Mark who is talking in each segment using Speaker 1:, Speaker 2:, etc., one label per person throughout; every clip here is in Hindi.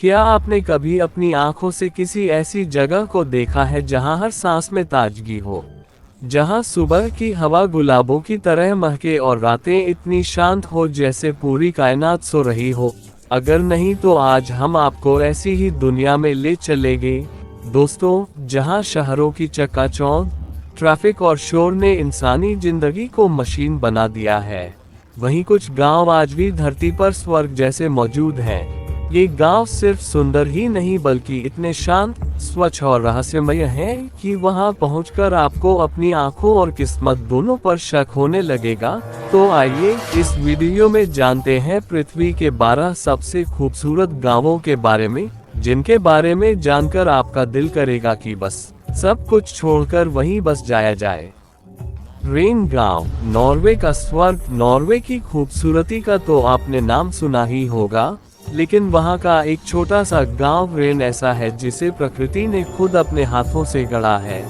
Speaker 1: क्या आपने कभी अपनी आंखों से किसी ऐसी जगह को देखा है जहां हर सांस में ताजगी हो, जहां सुबह की हवा गुलाबों की तरह महके और रातें इतनी शांत हो जैसे पूरी कायनात सो रही हो? अगर नहीं तो आज हम आपको ऐसी ही दुनिया में ले चलेंगे दोस्तों, जहां शहरों की चकाचौंध, ट्रैफिक और शोर ने इंसानी जिंदगी को मशीन बना दिया है। वहीं कुछ गांव आज भी धरती पर स्वर्ग जैसे मौजूद हैं। ये गांव सिर्फ सुंदर ही नहीं बल्कि इतने शांत, स्वच्छ और रहस्यमय हैं कि वहां पहुंचकर आपको अपनी आंखों और किस्मत दोनों पर शक होने लगेगा। तो आइए इस वीडियो में जानते हैं पृथ्वी के 12 सबसे खूबसूरत गांवों के बारे में, जिनके बारे में जानकर आपका दिल करेगा कि बस सब कुछ छोड़कर वहीं बस जाया जाए। रेन गांव, नॉर्वे का स्वर्ग। नॉर्वे की खूबसूरती का तो आपने नाम सुना ही होगा, लेकिन वहां का एक छोटा सा गांव रेन ऐसा है जिसे प्रकृति ने खुद अपने हाथों से गढ़ा है।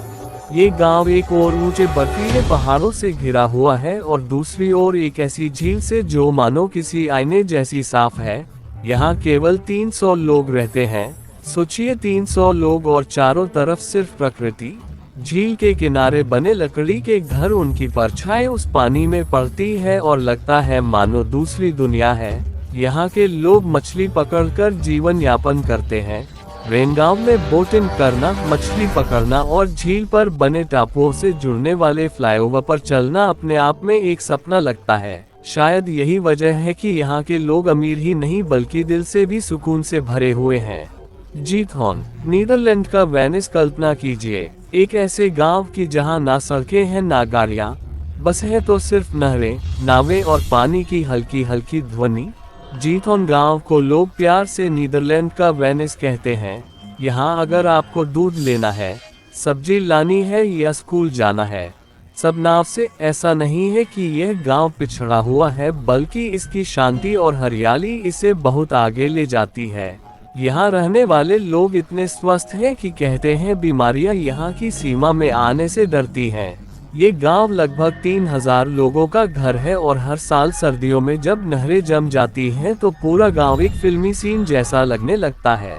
Speaker 1: ये गांव एक ओर ऊंचे बर्फीले पहाड़ों से घिरा हुआ है और दूसरी ओर एक ऐसी झील से जो मानो किसी आईने जैसी साफ है। यहाँ केवल 300 लोग रहते हैं। सोचिए 300 लोग और चारों तरफ सिर्फ प्रकृति। झील के किनारे बने लकड़ी के घर, उनकी परछाई उस पानी में पड़ती है और लगता है मानो दूसरी दुनिया है। यहाँ के लोग मछली पकड़कर जीवन यापन करते हैं। रेन गांव में बोटिंग करना, मछली पकड़ना और झील पर बने टापुओं से जुड़ने वाले फ्लाईओवर पर चलना अपने आप में एक सपना लगता है। शायद यही वजह है कि यहाँ के लोग अमीर ही नहीं बल्कि दिल से भी सुकून से भरे हुए हैं। जीथोन, नीदरलैंड का वेनिस। कल्पना कीजिए एक ऐसे गांव की जहां ना सड़कें हैं ना गाड़ियां, बस है तो सिर्फ नहरें, नावें और पानी की हल्की हल्की ध्वनि। जीथोन गांव को लोग प्यार से नीदरलैंड का वेनिस कहते हैं। यहाँ अगर आपको दूध लेना है, सब्जी लानी है या स्कूल जाना है, सब नाव से। ऐसा नहीं है कि यह गांव पिछड़ा हुआ है, बल्कि इसकी शांति और हरियाली इसे बहुत आगे ले जाती है। यहाँ रहने वाले लोग इतने स्वस्थ हैं कि कहते हैं बीमारियाँ यहाँ की सीमा में आने से डरती हैं। ये गांव लगभग 3000 लोगों का घर है और हर साल सर्दियों में जब नहरें जम जाती हैं तो पूरा गांव एक फिल्मी सीन जैसा लगने लगता है।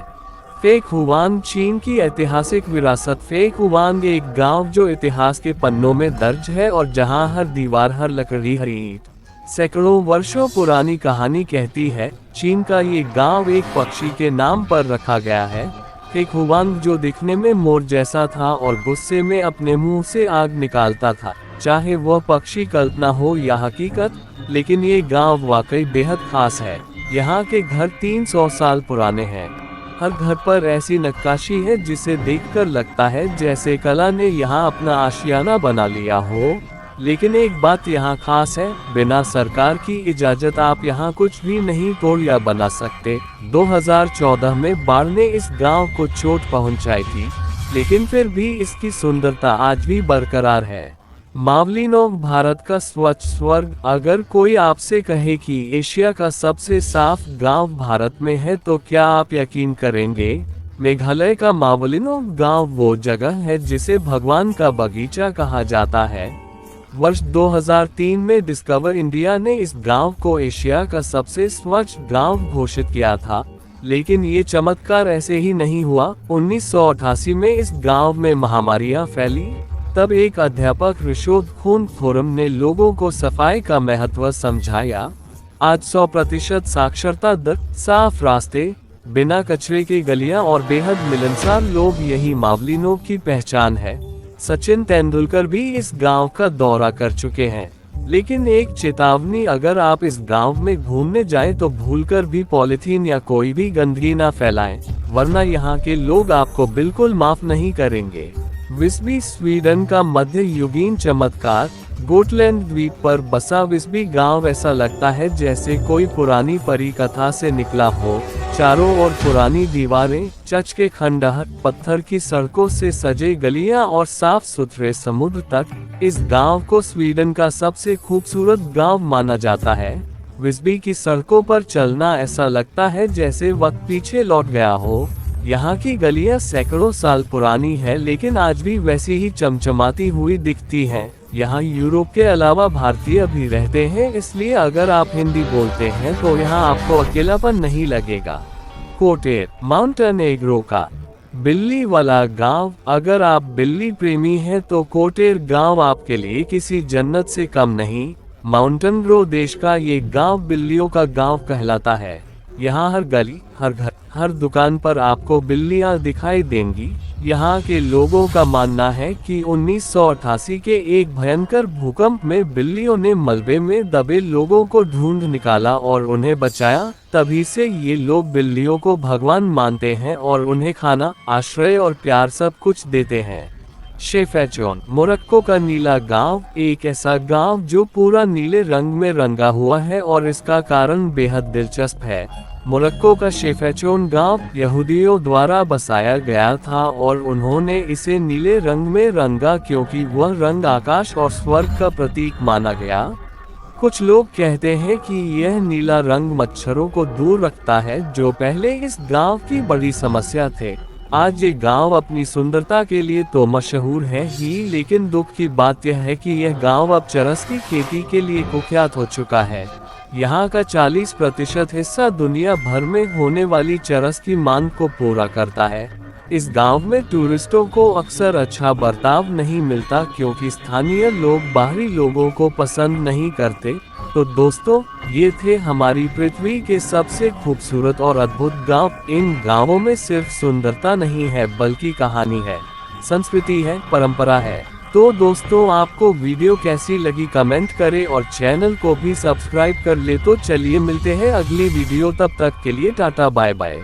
Speaker 1: फेकुवान, चीन की ऐतिहासिक विरासत। फेकुवान एक गांव जो इतिहास के पन्नों में दर्ज है और जहां हर दीवार, हर लकड़ी, हर ईंट सैकड़ों वर्षों पुरानी कहानी कहती है। चीन का ये गांव एक पक्षी के नाम पर रखा गया है, फेकुवान, जो दिखने में मोर जैसा था और गुस्से में अपने मुंह से आग निकालता था। चाहे वह पक्षी कल्पना हो या हकीकत, लेकिन ये गांव वाकई बेहद खास है। यहाँ के घर 300 साल पुराने हैं। हर घर पर ऐसी नक्काशी है जिसे देखकर लगता है जैसे कला ने यहाँ अपना आशियाना बना लिया हो। लेकिन एक बात यहाँ खास है, बिना सरकार की इजाजत आप यहाँ कुछ भी नहीं तोड़ या बना सकते। 2014 में बाढ़ ने इस गांव को चोट पहुंचाई थी, लेकिन फिर भी इसकी सुंदरता आज भी बरकरार है। मावलिनोव, भारत का स्वच्छ स्वर्ग। अगर कोई आपसे कहे कि एशिया का सबसे साफ गांव भारत में है तो क्या आप यकीन करेंगे? मेघालय का मावलिनोव गांव वो जगह है जिसे भगवान का बगीचा कहा जाता है। वर्ष 2003 में डिस्कवर इंडिया ने इस गांव को एशिया का सबसे स्वच्छ गांव घोषित किया था। लेकिन ये चमत्कार ऐसे ही नहीं हुआ। 1988 में इस गांव में महामारियां फैली। तब एक अध्यापक ऋषोद खून ने लोगों को सफाई का महत्व समझाया। आज 100% साक्षरता दर, साफ रास्ते, बिना कचरे के गलियां और बेहद मिलनसार लोग, यही मावलिनोव की पहचान है। सचिन तेंदुलकर भी इस गांव का दौरा कर चुके हैं। लेकिन एक चेतावनी, अगर आप इस गांव में घूमने जाएं तो भूलकर भी पॉलिथीन या कोई भी गंदगी ना फैलाएं, वरना यहाँ के लोग आपको बिल्कुल माफ नहीं करेंगे। विस्बी, स्वीडन का मध्य युगीन चमत्कार। गोटलैंड द्वीप पर बसा विस्बी गांव ऐसा लगता है जैसे कोई पुरानी परी कथा से निकला हो। चारों ओर पुरानी दीवारें, चच के खंडहर, पत्थर की सड़कों से सजे गलियां और साफ सुथरे समुद्र तक इस गांव को स्वीडन का सबसे खूबसूरत गांव माना जाता है। विस्बी की सड़कों पर चलना ऐसा लगता है जैसे वक्त पीछे लौट गया हो। यहाँ की गलियां सैकड़ों साल पुरानी है लेकिन आज भी वैसी ही चमचमाती हुई दिखती हैं। यहाँ यूरोप के अलावा भारतीय भी रहते हैं, इसलिए अगर आप हिंदी बोलते हैं तो यहाँ आपको अकेलापन नहीं लगेगा। कोटेर माउंटेनेग्रो का बिल्ली वाला गांव। अगर आप बिल्ली प्रेमी हैं तो कोटेर गांव आपके लिए किसी जन्नत से कम नहीं। माउंटेनेग्रो देश का ये गांव बिल्लियों का गांव कहलाता है। यहाँ हर गली, हर घर, हर दुकान पर आपको बिल्लियां दिखाई देंगी। यहाँ के लोगों का मानना है कि 1988 के एक भयंकर भूकंप में बिल्लियों ने मलबे में दबे लोगों को ढूंढ निकाला और उन्हें बचाया। तभी से ये लोग बिल्लियों को भगवान मानते हैं और उन्हें खाना, आश्रय और प्यार सब कुछ देते हैं। शेफेचोन मोरक्को का नीला गांव, एक ऐसा गांव जो पूरा नीले रंग में रंगा हुआ है और इसका कारण बेहद दिलचस्प है। मोरक्को का शेफेचोन गांव यहूदियों द्वारा बसाया गया था और उन्होंने इसे नीले रंग में रंगा क्योंकि वह रंग आकाश और स्वर्ग का प्रतीक माना गया। कुछ लोग कहते हैं कि यह नीला रंग मच्छरों को दूर रखता है, जो पहले इस गांव की बड़ी समस्या थे। आज ये गांव अपनी सुंदरता के लिए तो मशहूर है ही, लेकिन दुख की बात यह है कि यह गांव अब चरस की खेती के लिए कुख्यात हो चुका है। यहाँ का 40% हिस्सा दुनिया भर में होने वाली चरस की मांग को पूरा करता है। इस गांव में टूरिस्टों को अक्सर अच्छा बर्ताव नहीं मिलता क्योंकि स्थानीय लोग बाहरी लोगों को पसंद नहीं करते। तो दोस्तों, ये थे हमारी पृथ्वी के सबसे खूबसूरत और अद्भुत गांव। इन गांवों में सिर्फ सुंदरता नहीं है बल्कि कहानी है, संस्कृति है, परंपरा है। तो दोस्तों, आपको वीडियो कैसी लगी कमेंट करें और चैनल को भी सब्सक्राइब कर ले। तो चलिए मिलते हैं अगली वीडियो, तब तक के लिए टाटा बाय बाय।